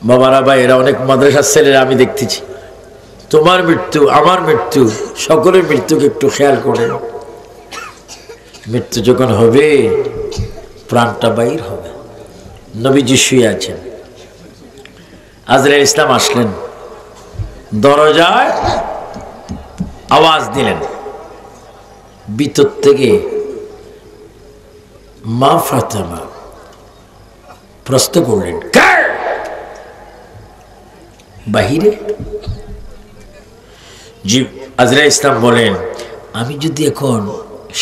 বাবারা ভাইয়েরা, অনেক মাদ্রাসার ছেলেরা আমি দেখতেছি, তোমার মৃত্যু আমার মৃত্যু সকলের মৃত্যুকে একটু খেয়াল করেন। মৃত্যু যখন হবে প্রাণটা বাইর হবে। নবীজি শুয়ে আছেন, আজরাইল ইসলাম আসলেন, দরজায় আওয়াজ দিলেন, ভিতর থেকে মা ফাতেমা প্রশ্ন করলেন, কে? বাহিরে? জি। আজরাইল ইসলাম বলেন, আমি যদি এখন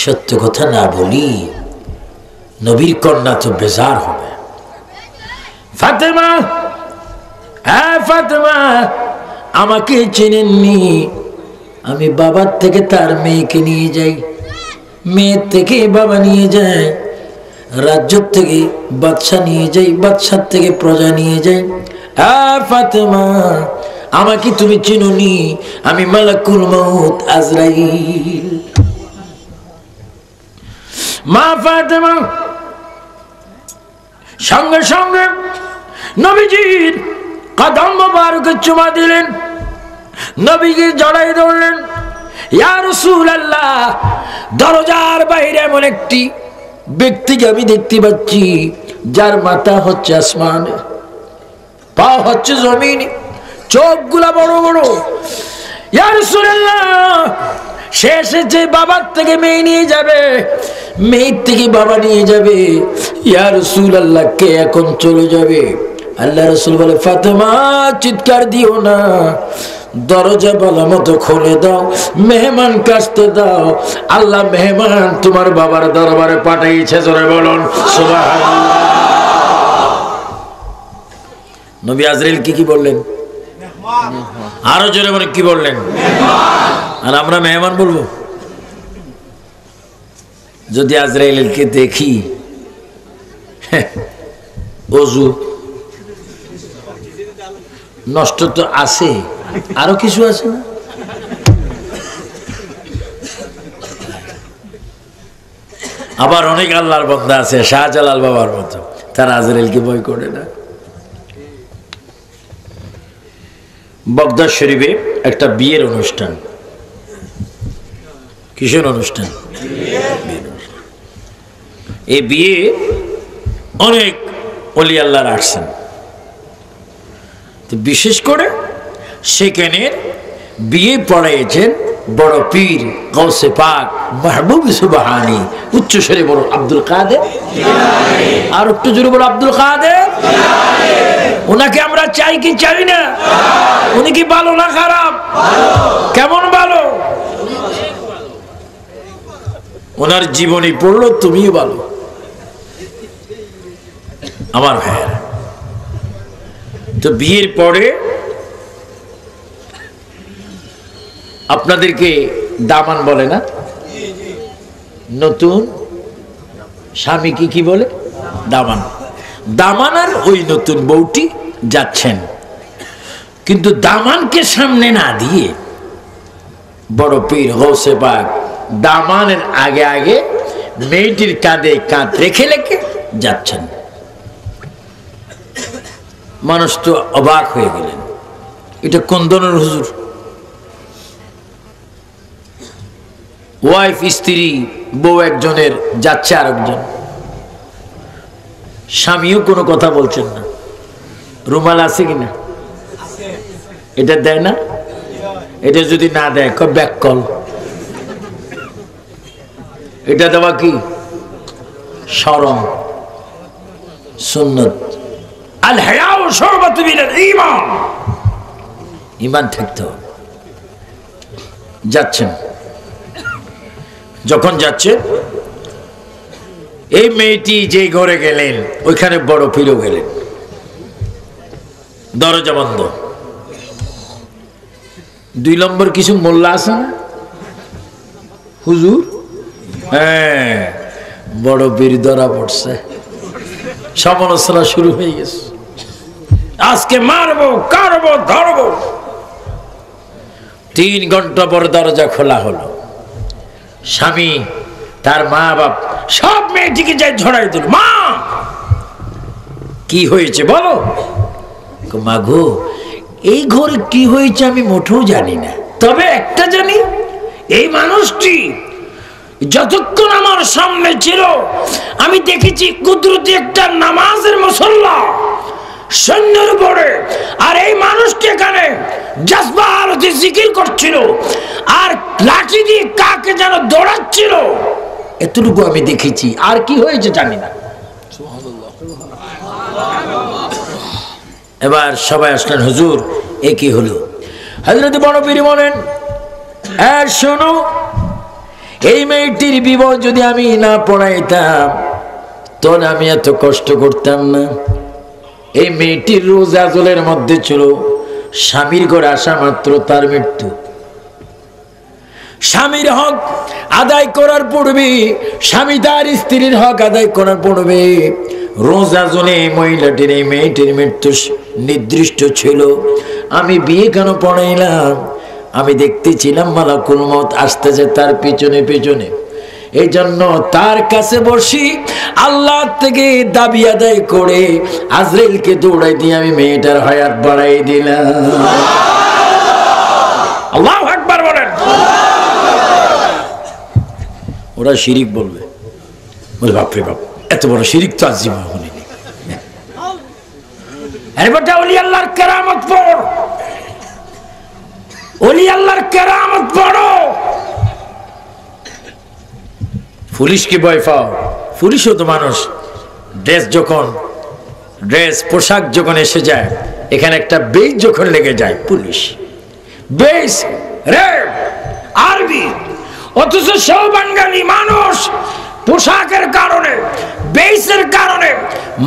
সত্য কথা না বলি নবীর কন্যা তো বেজার হবে। ফাতেমা, হ্যাঁ ফাতেমা, আমাকে চেনেননি? আমি বাবার থেকে তার মেয়েকে নিয়ে যাই, মেয়ের থেকে বাবা নিয়ে যায়, রাজ্য থেকে বাদশা নিয়ে যাই, বাদশার থেকে প্রজা নিয়ে যাই। ফাতেমা, আমাকে তুমি চিনোনি? আমি মালাকুল মউত আজরাইল। মা ফাতেমা সঙ্গে সঙ্গে নবীজির কদম মোবারকে চুমা দিলেন, নবীকে জড়াই ধরলেন। ইয়া রাসূলুল্লাহ, দরজার বাইরে এমন একটি ব্যক্তিকে আমি দেখতে পাচ্ছি, যার মাথা হচ্ছে আসমানে, পা হচ্ছে জমিনে, চোখগুলা বড় বড়। ইয়া রাসূলুল্লাহ, সে এসেছে বাবার থেকে মেয়ে নিয়ে যাবে, মেয়ের থেকে বাবা নিয়ে যাবে। ইয়া রাসূলুল্লাহ, কে এখন চলে যাবে? আল্লাহ রাসূল বলে, ফাতেমা চিৎকার দিও না, দরজা ভালো মতো খুলে দাও, মেহমান কাছতে দাও। আল্লাহ মেহমান তোমার বাবার দরবারে পাঠাইছে। জোরে বলুন সুবহানাল্লাহ। নবী আজরাইল কি বললেন? আরো জোরে বলে কি বললেন? আর আমরা মেহমান বলবো? যদি আজরাইলকে দেখি ওযু নষ্ট তো আছে, আরো কিছু আছে না? আবার অনেক আল্লাহর বান্দা আছে শাহজালাল বাবার মতো, তারা আজরাইলকে ভয় করে না। বগদাদ শরীফে একটা বিয়ের অনুষ্ঠান। কিসের অনুষ্ঠান? এই বিয়ে অনেক ওলি আল্লাহর আসছেন, বিশেষ করে সেখানে বিয়ে পড়াইছেন বড় পীর গৌসে পাক মাহবুব সুবহানী। উচ্চ স্বরে বড় আব্দুল কাদের, আর একটু জোরে বড় আব্দুল কাদের। ওনাকে আমরা চাই কি চাই না? উনি কি ভালো না খারাপ? কেমন ভালো? ওনার জীবনী পড়লো তুমিও ভালো। আমার ভাইয়েরা, তো বিয়ের পরে আপনাদেরকে দামান বলে না? নতুন স্বামী কি বলে? দামান। দামান আর ওই নতুন বউটি যাচ্ছেন, কিন্তু দামানকে সামনে না দিয়ে বড় পীর গৌসে পাক দামানের আগে আগে মেয়েটির কাঁধে কাঁধ রেখে রেখে যাচ্ছেন। মানুষ তো অবাক হয়ে গেলেন, এটা কোন ধরনের হুজুর? ওয়াইফ স্ত্রী বউ একজনের যাচ্ছে আরেকজন, স্বামীও কোনো কথা বলছেন না। রুমাল আছে কিনা? এটা দেয় না? এটা যদি না দেয় ব্যাক কল। এটা দেওয়া কি শরম, সুন্নত। আল হায়াউ শুরবাতুন মিনাল ঈমান, ঈমান থাকতে হবে। যাচ্ছেন, যখন যাচ্ছে এই মেয়েটি যে ঘরে গেলেন ওইখানে বড় পীরও গেলেন, দরজা বন্ধ। 2 নম্বর কিছু মোল্লা আছে না হুজুর? হ্যাঁ, বড় পীর ধরা পড়ছে, সমালোচনা শুরু হয়ে গেছে। আজকে মারবো, কারবো, ধরবো। 3 ঘন্টা পর দরজা খোলা হলো। স্বামী, তার মা বাপ সব মেয়েটিকে যাই ঝড়াই দিল। মা, কি হয়েছে বলো? মাগো এই ঘরে কি হয়েছে আমি মোটেও জানি না, তবে একটা জানি, এই মানুষটি যতক্ষণ আমার সামনে ছিল আমি দেখেছি কুদরতি একটা নামাজের মুসল্লা সৈন্যের উপরে, আর এই মানুষটি এখানে জাজবা আরতি জিকির করছিল আর লাঠি দিয়ে কাকে যেন দৌড়াচ্ছিল, এতটুকু আমি দেখেছি, আর কি হয়েছে জানি না। এবার সবাই আসলেন, হুজুর এ কি হলো? হযরত বড় পীর বলেন, শোনো, এই মেয়েটির বিবাহ যদি আমি না পড়াইতাম তাহলে আমি এত কষ্ট করতাম না। এই মেয়েটির রোজ আজলের মধ্যে ছিল, স্বামীর ঘরে আসা মাত্র তার মৃত্যু। স্বামীর হক আদায় করার পূর্বে, স্বামী তার স্ত্রীর হক আদায় করার পূর্বে রোজ আজলে মহিলাটির, এই মেয়েটির মৃত্যু নির্দিষ্ট ছিল। আমি বিয়ে কেন পড়াইলাম? আমি দেখতেছিলাম মালাকুল মউত আসতেছে তার পিছনে পিছনে, এই জন্য তার কাছে বসি আল্লাহ থেকে দাবি আদায় করে আজরাইলকে দৌড়াই দিয়ে আমি মেয়েটার হায়াত বাড়াই দিলাম। আল্লাহু আকবার বলেন। ওরা শিরিক বলবে, বলে বাপরে বাপ, এত বড় শিরিক তো আজ হয়নি। এরপরটা ওলি আল্লাহর কেরামত পড়, ওলি আল্লাহর কেরামত পড়ো। পুলিশকে ভয় পাও, পুলিশও তো মানুষ। ড্রেস পোশাক যখন এসে যায়, এখানে একটা বেজ যখন লেগে যায়, পুলিশ বেজ রেড আর্মি, অথচ সব বাঙালি মানুষ পোশাকের কারণে, বেজের কারণে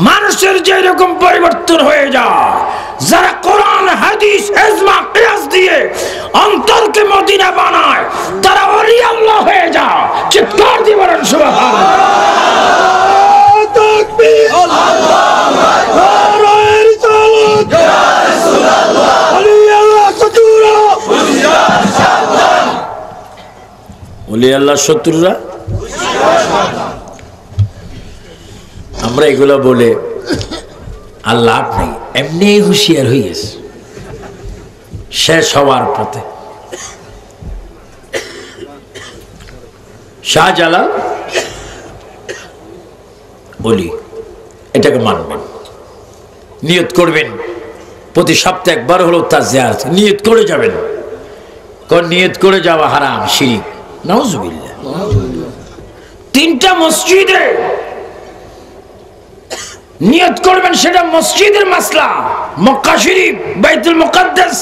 মানুষের যে রকম পরিবর্তন হয়ে যায়। যারা কোরআন হাদিস ইজমা কিয়াস দিয়ে অন্তরকে মদিনা বানায়, তারা ওলি আল্লাহ হয়ে যায়। চিৎকার দিয়ে বলেন সুবহানাল্লাহ। তাকবীর, আল্লাহু আকবার, রিসালাত ইয়া রাসূলুল্লাহ, ওলি আল্লাহ শত্রুরা, ওলি আল্লাহ শত্রুরা। আমরা এগুলো বলে আল্লাহ আপনি এমনি হুঁশিয়ার হয়ে গেছে, শেষ হওয়ার পথে। শাহজালাল ওলি, এটাকে মানবেন, নিয়ত করবেন, প্রতি সপ্তাহে একবার হলো তার জিয়ারত নিয়ত করে যাবেন। কোন নিয়ত করে যাওয়া হারাম, শিরক, নাউজুবিল্লাহ। তিনটা মসজিদে নিয়ত করবেন, সেটা মসজিদের মাসলা, মক্কা শরীফ, বাইতুল মুকাদ্দাস,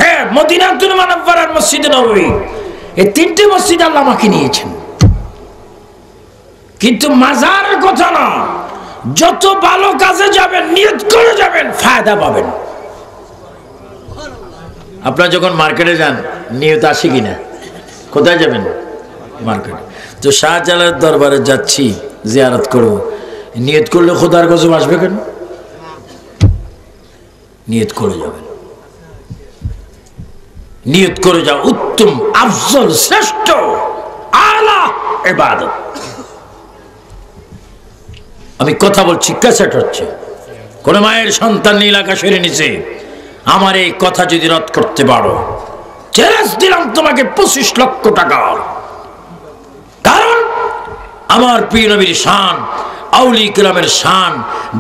হ্যাঁ মদিনাতুল মুনাওয়ারা, মসজিদে নববী, এই তিনটে মসজিদ আল্লাহ আমাকে নিয়েছেন। কিন্তু মাজারের কথা না, যত ভালো কাজে যাবেন নিয়ত করে যাবেন, ফায়দা পাবেন। আপনারা যখন মার্কেটে যান নিয়ত আসে কিনা? কোথায় যাবেন? মার্কেটে। তো শাহজালালের দরবারে যাচ্ছি জিয়ারত করব, নিয়ত করলে খোদার গজব আসবে কেন? নিয়ত করে যাবেন, নিয়ত করে যাও, উত্তম আফজল শ্রেষ্ঠ আলা ইবাদত। আমি কথা বলছি, ক্যাসেট হচ্ছে, কোন মায়ের সন্তান নীল আকাশের নিচে আমার এই কথা যদি রদ করতে পারো, চ্যালেঞ্জ দিলাম তোমাকে 25 লক্ষ টাকা। কারণ আমার প্রিয় নবীর শান, আউলি কিরামের শান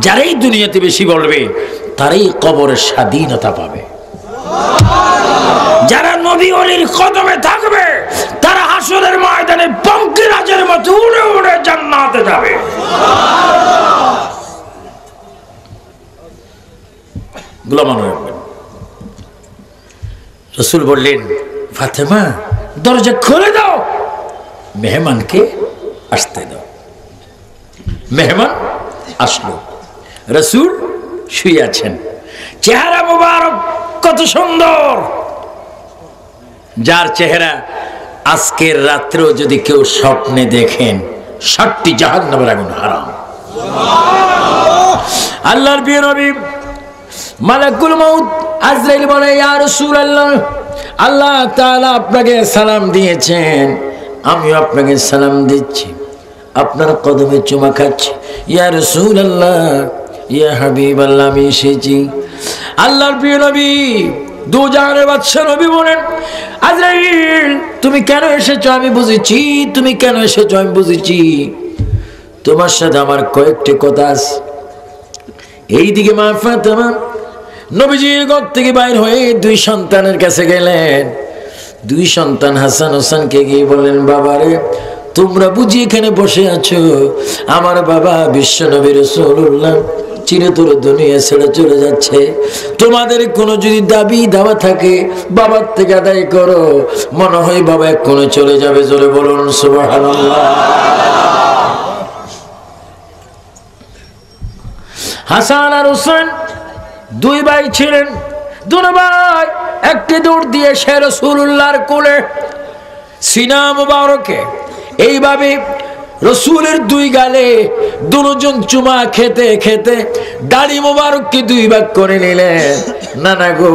যারাই দুনিয়াতে বেশি বলবে তারাই কবরের স্বাধীনতা পাবে। যারা নবী ওলির কদমে থাকবে তারা হাসরের ময়দানে পঙ্কিরাজের মতো উড়ে উড়ে জান্নাতে যাবে। গোলামান রাখবেন। রাসূল বললেন, ফাতেমা দরজা খুলে দাও, মেহমানকে আসতে দাও। মেহমান আসলো, রাসূল শুয়ে আছেন, চেহারা মুবারক কত সুন্দর, যার চেহারা আজকের রাত্রেও যদি কেউ স্বপ্নে দেখেন 60টি জাহান্নামের আগুন হারাম। আল্লাহর প্রিয় নবী মালাকুল মউত আজরাইল বলে, ইয়া রাসূলুল্লাহ, আল্লাহ তাআলা আপনাকে সালাম দিয়েছেন, আমিও আপনাকে সালাম দিচ্ছি, আপনার কদমে চুমা খাচ্ছি। ইয়া রাসূলুল্লাহ, ইয়া হাবিবাল্লাহ আমি এসেছি। আল্লাহর প্রিয় নবী দু জাহানের বাদশা নবী বলেন, আজরাইল তুমি কেন এসেছো আমি বুঝেছি, তুমি কেন এসেছো আমি বুঝেছি, তোমার সাথে আমার কয়েকটি কথা আছে। এইদিকে মা ফাতেমা নবীজির ঘর থেকে বাইর হয়ে দুই সন্তানের কাছে গেলেন। দুই সন্তান হাসান হোসেনকে গিয়ে বললেন, বাবারে তোমরা বুঝি এখানে বসে আছো, আমার বাবা বিশ্ব নবী রাসূলুল্লাহ চিরতরে দুনিয়া ছেড়ে চলে যাচ্ছে, তোমাদের কোনো যদি দাবি দাওয়া থাকে বাবার থেকে আদায় করো, মনে হয় বাবা এক্ষুনি চলে যাবে, জোরে বলুন সুবহানাল্লাহ। হাসান আর হোসেন দুই ভাই ছিলেন, দুই ভাই একটি দৌড় দিয়ে সে রাসূলুল্লাহর কোলে সিনা মুবারকে এইভাবে রসুলের দুই গালে দুজন চুমা খেতে খেতে দাড়ি মোবারককে দুই ভাগ করে নিলেন। নানা গো,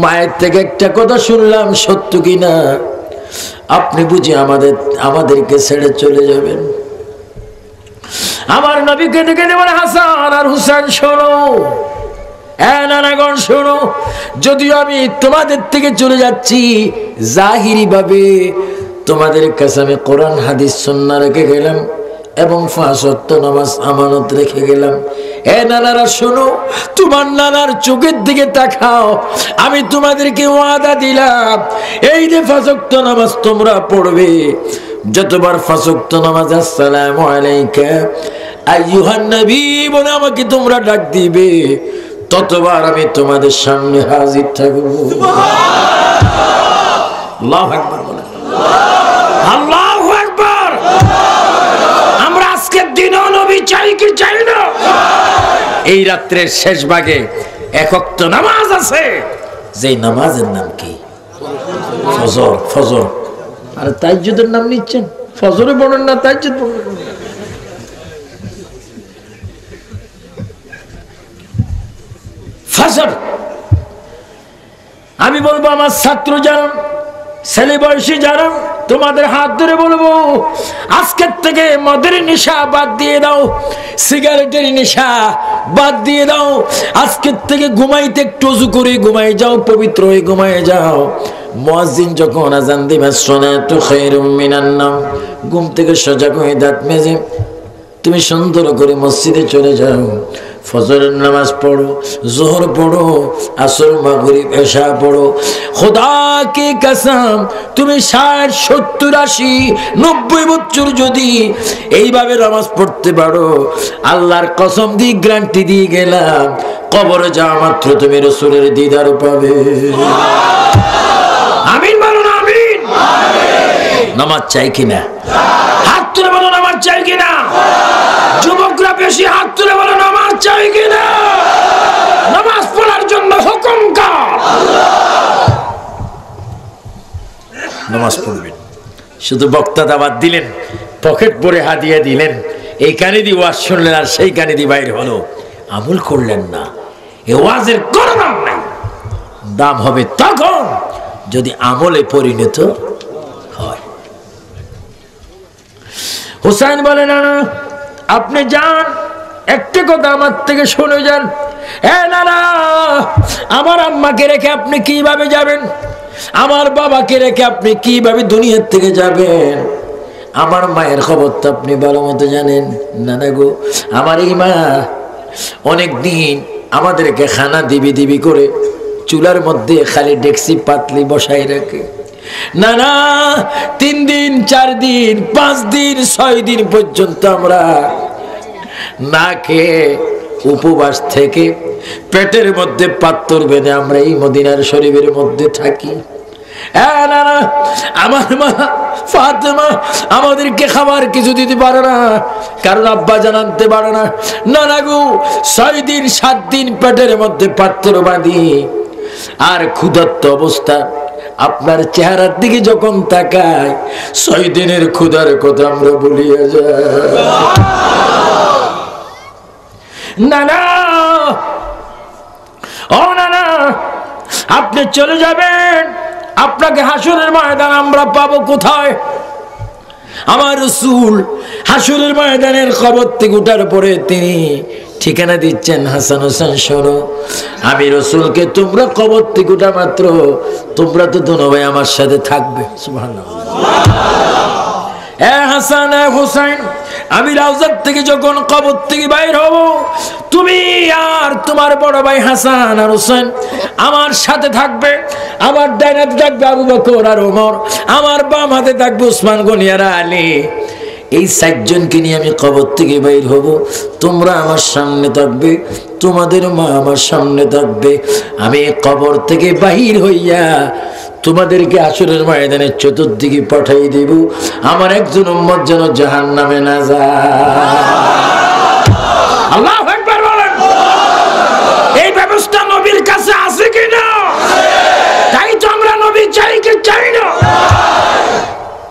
মায়ের থেকে একটা কথা শুনলাম, সত্য কিনা? আপনি বুঝি আমাদেরকে ছেড়ে চলে যাবেন? আমার নবীকে দেখে দেবেন, হাসান আর হুসেন শোনো, নানাগণ শোনো, যদিও আমি তোমাদের থেকে চলে যাচ্ছি জাহিরি ভাবে, তোমাদের কাছে আমি কোরআন হাদিস সুন্নাহ রেখে গেলাম এবং 5 ওয়াক্ত নামাজ আমানত রেখে গেলাম। নানারা শোনো, তোমার নানার চোখের দিকে তাকাও, আমি তোমাদেরকে ওয়াদা দিলাম এই যে 5 ওয়াক্ত নামাজ তোমরা পড়বে, যতবার 5 ওয়াক্ত নামাজ আসসালামু আলাইকা আইয়ুহান নবী বলে আমাকে তোমরা ডাক দিবে, ততবার আমি তোমাদের সামনে হাজির থাকব। আল্লাহু আকবার বলেন, আল্লাহু আকবার। আমরা আজকের দিনও নবী চাই কি চাই না? এই রাত্রের শেষ ভাগে 1 ওয়াক্ত নামাজ আছে, যেই নামাজের নাম কি? ফজর। ফজর আর তাহাজ্জুদের নাম নিচ্ছেন, ফজরে পড়েন না, তাহাজ্জুদ পড়েন। ফজর আমি বলবো আমার ছাত্র যারা, ছেলে বয়সী যারা, তোমাদের হাত ধরে বলবো আজকের থেকে মদের নেশা বাদ দিয়ে দাও, সিগারেটের নেশা বাদ দিয়ে দাও, আজকের থেকে ঘুমাইতে একটু ওযু করে ঘুমাই যাও, পবিত্র হয়ে ঘুমাই যাও। মুয়াজ্জিন যখন আযান দিবে সালাতু খায়রুম মিনান নাওম, ঘুম থেকে সজাগ হয়ে দাঁত মেজে তুমি সুন্দর করে মসজিদে চলে যাও, ফজরের নামাজ পড়ো, যোহর পড়ো, আসর মাগরিব এশা পড়ো। খোদা কি কসম, তুমি 60 70 80 90 বছর যদি এইভাবে নামাজ পড়তে পারো, আল্লাহর কসম দিয়ে গ্যারান্টি দিয়ে গেলাম, কবরে যাওয়া মাত্র তুমি রাসূলের দিদার পাবে। আমিন বলুন, আমিন। নামাজ চাই কিনা? হাত তুলে বলো নামাজ চাই কিনা? যুবকরা বেশি হাত তুলে বলো নামাজ চাই কিনা? নামাজ পড়ার জন্য হুকুম কার? নামাজ পড়বেন। শুধু বক্তা দাওয়াত দিলেন, পকেট ভরে হাদিয়া দিলেন, এই কানে দিয়ে ওয়াজ শুনলেন আর সেই কানে দিয়ে বাইরে হলো, আমল করলেন না। এই ওয়াজের কোনো দাম নাই, দাম হবে তখন যদি আমলে পরিণত হয়। হুসাইন বলে, না না আপনি যান, একটা কথা আমার থেকে শুনে যান। না না, আমার আম্মাকে রেখে আপনি কিভাবে যাবেন? আমার বাবাকে রেখে আপনি কিভাবে দুনিয়ার থেকে যাবেন? আমার মায়ের খবর তো আপনি ভালো মতো জানেন। না না গো, আমার এই মা অনেক দিন আমাদেরকে খানা দিবি দিবি করে চুলার মধ্যে খালি ডেকসি পাতলি বসাই রাখে। না না, 3 দিন 4 দিন 5 দিন 6 দিন পর্যন্ত আমরা না খেয়ে উপবাস থেকে পেটের মধ্যে পাথর বেঁধে আমরা এই মদিনার শরীফের মধ্যে থাকি। না না, আমার মা ফাতেমা আমাদেরকে খাবার কিছু দিতে পারে না, কারণ আব্বা জানাতে পারে না। না না গো, 6 দিন 7 দিন পেটের মধ্যে পাথর বাঁধি আর ক্ষুধার্ত অবস্থা আপনার চেহারার দিকে যখন তাকায়, 6 দিনের ক্ষুধার কথা আমরা ভুলিয়ে যাই। না না, ও না না, আপনি চলে যাবেন, আপনাকে হাসরের ময়দান আমরা পাবো কোথায়? আমার রাসূল হাসরের ময়দানের খবর থেকে উঠার পরে তিনি ঠিকানা দিচ্ছেন, হাসান হোসেন শোনো, আমি রাসূলকে তোমরা কবর থেকে উঠা মাত্র তোমরা তো দুনো ভাই আমার সাথে থাকবে। সুবহানাল্লাহ। এ হাসান এ হোসেন, আমি রাউজার থেকে যখন কবর থেকে বাইর হব, তুমি আর তোমার বড় ভাই হাসান আর হোসেন আমার সাথে থাকবে। আমার ডান হাতে থাকবে আবু বকর আর ওমর, আমার বাম হাতে থাকবে উসমান গনি আর আলী। এই চারজনকে নিয়ে আমি কবর থেকে বাইর হব, তোমরা আমার সামনে থাকবে, তোমাদের মা আমার সামনে থাকবে। আমি কবর থেকে বাহির হইয়া তোমাদেরকে আসরের ময়দানে চতুর্দিকে পাঠাই দেব, আমার একজন উম্মত যেন জাহান্নামে না যায়। আল্লাহু আকবার বলেন। এই ব্যবস্থা নবীর কাছে আছে কিনা? তাই তো আমরা নবী চাই কি চাই না?